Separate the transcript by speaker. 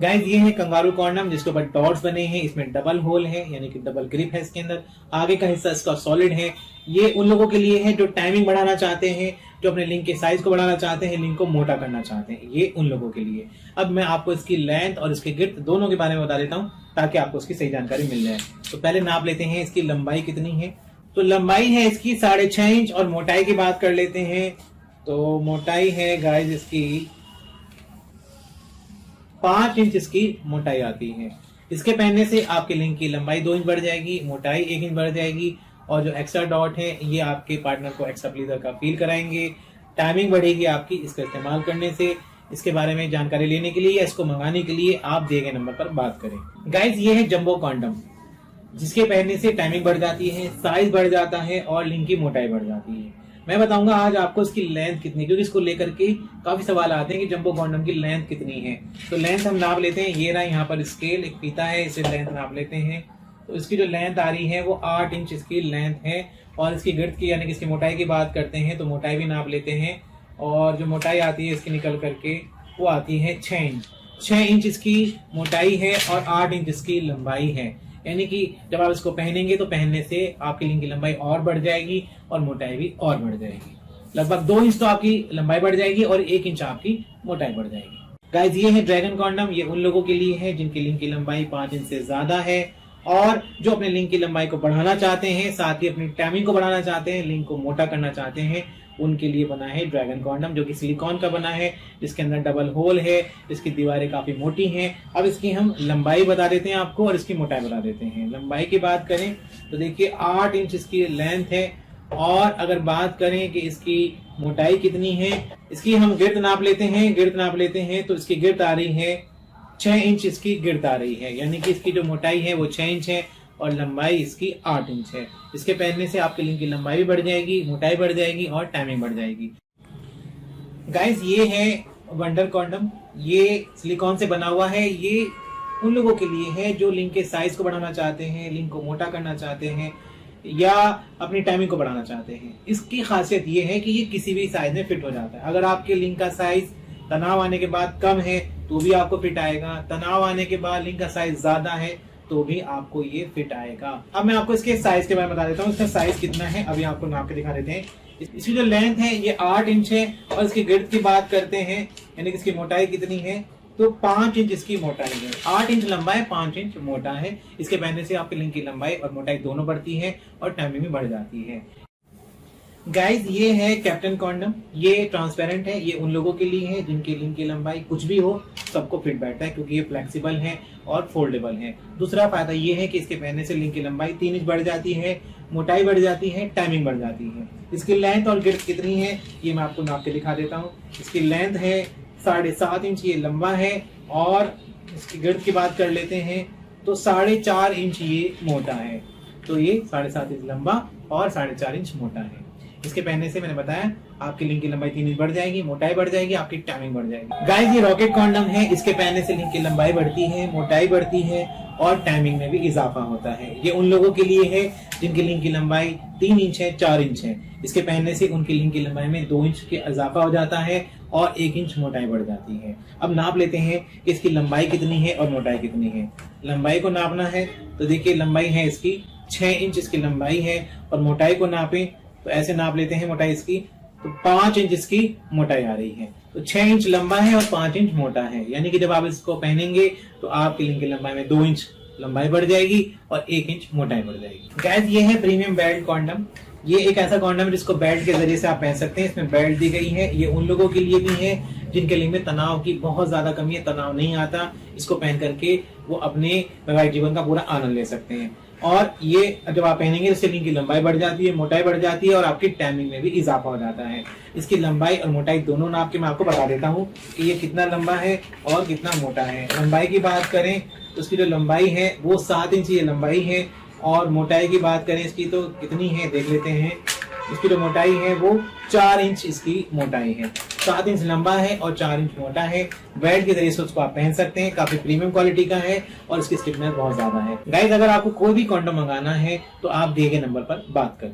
Speaker 1: Guys ये है kangaroo condom जिसके ऊपर डॉट्स बने हैं। इसमें डबल होल है यानी कि डबल ग्रिप है इसके अंदर। आगे का हिस्सा इसका सॉलिड है। ये उन लोगों के लिए है जो टाइमिंग बढ़ाना चाहते हैं, जो अपने लिंक के साइज को बढ़ाना चाहते हैं, लिंक को मोटा करना चाहते हैं। ये उन लोगों के लिए। अब मैं आपको इसकी लेंथ और इसकी गिर्थ दोनों के बारे में बता देता हूँ ताकि आपको उसकी सही जानकारी मिल जाए। तो पहले नाप लेते हैं इसकी लंबाई कितनी है। तो लंबाई है इसकी 6.5 इंच और मोटाई की बात कर लेते हैं। तो मोटाई है गाइस इसकी 5 इंच इसकी मोटाई आती है। इसके पहनने से आपके लिंक की लंबाई 2 इंच बढ़ जाएगी, मोटाई 1 इंच बढ़ जाएगी और जो एक्स्ट्रा डॉट है ये आपके पार्टनर को एक्स्ट्रा प्लीजर का फील कराएंगे। टाइमिंग बढ़ेगी आपकी इसका इस्तेमाल करने से। इसके बारे में जानकारी लेने के लिए या इसको मंगाने के लिए आप दिए गए नंबर पर बात करें। गाइस ये है जंबो कॉन्डम जिसके पहनने से टाइमिंग बढ़ जाती है, साइज बढ़ जाता है और लिंक की मोटाई बढ़ जाती है। मैं बताऊंगा आज आपको इसकी लेंथ कितनी, क्योंकि इसको लेकर के काफी सवाल आते हैं कि जंबो कॉन्डम की लेंथ कितनी है। तो लेंथ हम नाप लेते हैं। ये रहा यहाँ पर स्केल, एक फीता है, इसे लेंथ नाप लेते हैं। तो इसकी जो लेंथ आ रही है वो 8 इंच इसकी लेंथ है। और इसकी गिर्थ की यानी कि इसकी मोटाई की बात करते हैं तो मोटाई भी नाप लेते हैं। और जो मोटाई आती है इसकी निकल करके वो आती है 6 इंच। 6 इंच इसकी मोटाई है और 8 इंच इसकी लंबाई है। यानी कि जब आप इसको पहनेंगे तो पहनने से आपकी लिंक की लंबाई और बढ़ जाएगी और मोटाई भी और बढ़ जाएगी। लगभग 2 इंच तो आपकी लंबाई बढ़ जाएगी और 1 इंच आपकी मोटाई बढ़ जाएगी। गाइस ये है ड्रैगन कॉन्डम। ये उन लोगों के लिए है जिनकी लिंक की लंबाई 5 इंच से ज्यादा है और जो अपने लिंक की लंबाई को बढ़ाना चाहते हैं, साथ ही अपनी टाइमिंग को बढ़ाना चाहते हैं, लिंक को मोटा करना चाहते हैं, उनके लिए बना है ड्रैगन कॉन्डम जो कि सिलिकॉन का बना है, जिसके अंदर डबल होल है, इसकी दीवारें काफी मोटी हैं। अब इसकी हम लंबाई बता देते हैं आपको और इसकी मोटाई बता देते हैं। लंबाई की बात करें तो देखिए 8 इंच इसकी लेंथ है। और अगर बात करें कि इसकी मोटाई कितनी है, इसकी हम गिर्थ नाप लेते हैं। गिर्थ नाप लेते हैं तो इसकी गिर्थ आ रही है 6 इंच इसकी गिर्थ आ रही है। यानी कि इसकी जो मोटाई है वो 6 इंच है और लंबाई इसकी 8 इंच है। इसके पहनने से आपके लिंक की लंबाई भी बढ़ जाएगी, मोटाई बढ़ जाएगी और टाइमिंग बढ़ जाएगी। गाइस ये है वंडर कॉन्डम। ये सिलिकॉन से बना हुआ है। ये उन लोगों के लिए है जो लिंक के साइज को बढ़ाना चाहते हैं, लिंक को मोटा करना चाहते हैं या अपनी टाइमिंग को बढ़ाना चाहते हैं। इसकी खासियत ये है कि ये किसी भी साइज में फिट हो जाता है। अगर आपके लिंक का साइज तनाव आने के बाद कम है तो भी आपको फिट आएगा, तनाव आने के बाद लिंक का साइज ज्यादा है तो भी आपको ये फिट आएगा। अब मैं आपको इसके साइज के बारे में बता देता हूँ। इसका साइज कितना है अभी आपको नाप के दिखा देते हैं। इसकी जो लेंथ है ये 8 इंच है और इसकी गिर्थ की बात करते हैं यानी कि इसकी मोटाई कितनी है तो 5 इंच इसकी मोटाई है। 8 इंच लंबा है, 5 इंच मोटा है। इसके पहनने से आपके लिंक की लंबाई और मोटाई दोनों बढ़ती है और टाइमिंग भी बढ़ जाती है। गाइस ये है कैप्टन कॉन्डम। ये ट्रांसपेरेंट है। ये उन लोगों के लिए है जिनकी लिंक की लंबाई कुछ भी हो सबको फिट बैठता है, क्योंकि ये फ्लेक्सिबल है और फोल्डेबल है। दूसरा फायदा ये है कि इसके पहनने से लिंक की लंबाई 3 इंच बढ़ जाती है, मोटाई बढ़ जाती है, टाइमिंग बढ़ जाती है। इसकी लेंथ और गिर्थ कितनी है ये मैं आपको नाप के दिखा देता हूँ। इसकी लेंथ है 7.5 इंच ये लंबा है और इसकी गिर्थ की बात कर लेते हैं तो 4.5 इंच ये मोटा है। तो ये 7.5 इंच लंबा और 4.5 इंच मोटा है। इसके पहनने से मैंने बताया आपकी लिंक की लंबाई 3 इंच बढ़ जाएगी, मोटाई बढ़ जाएगी, आपकी टाइमिंग बढ़ जाएगी। गाइस ये रॉकेट कॉन्डम है। इसके पहनने से लिंक की लंबाई बढ़ती है, मोटाई बढ़ती है और टाइमिंग में भी इजाफा होता है। ये उन लोगों के लिए है जिनकी लिंक की लंबाई 3 इंच है, 4 इंच है। इसके पहनने से उनकी लिंक की लंबाई में 2 इंच के इजाफा हो जाता है और 1 इंच मोटाई बढ़ जाती है। अब नाप लेते हैं कि इसकी लंबाई कितनी है और मोटाई कितनी है। लंबाई को नापना है तो देखिए लंबाई है इसकी 6 इंच इसकी लंबाई है और मोटाई को नापें तो ऐसे नाप लेते हैं मोटाई इसकी तो 5 इंच इसकी मोटाई आ रही है। तो 6 इंच लंबा है और 5 इंच मोटा है। यानी कि जब आप इसको पहनेंगे तो आपकी लिंक की लंबाई में 2 इंच लंबाई बढ़ जाएगी और 1 इंच मोटाई बढ़ जाएगी। गाइस ये है प्रीमियम बेल्ट कॉन्डम। ये एक ऐसा कॉन्डम है जिसको बेल्ट के जरिए से आप पहन सकते हैं। इसमें बेल्ट दी गई है। ये उन लोगों के लिए भी है जिनके लिंक में तनाव की बहुत ज्यादा कमी है, तनाव नहीं आता। इसको पहन करके वो अपने वैवाहिक जीवन का पूरा आनंद ले सकते हैं। और ये जब आप पहनेंगे इससे लिंक की लंबाई बढ़ जाती है, मोटाई बढ़ जाती है और आपकी टाइमिंग में भी इजाफा हो जाता है। इसकी लंबाई और मोटाई दोनों नाप के मैं आपको बता देता हूँ कि ये कितना लंबा है और कितना मोटा है। लंबाई की बात करें तो इसकी जो लंबाई है वो 7 इंच ये लंबाई है और मोटाई की बात करें इसकी तो कितनी है देख लेते हैं। इसकी जो मोटाई है वो 4 इंच इसकी मोटाई है। 7 इंच लंबा है और 4 इंच मोटा है। बेल्ट के जरिए से उसको आप पहन सकते हैं। काफी प्रीमियम क्वालिटी का है और इसकी स्टिफनेस बहुत ज्यादा है। गाइस अगर आपको कोई भी कॉन्डम मंगाना है तो आप दिए गए नंबर पर बात करें।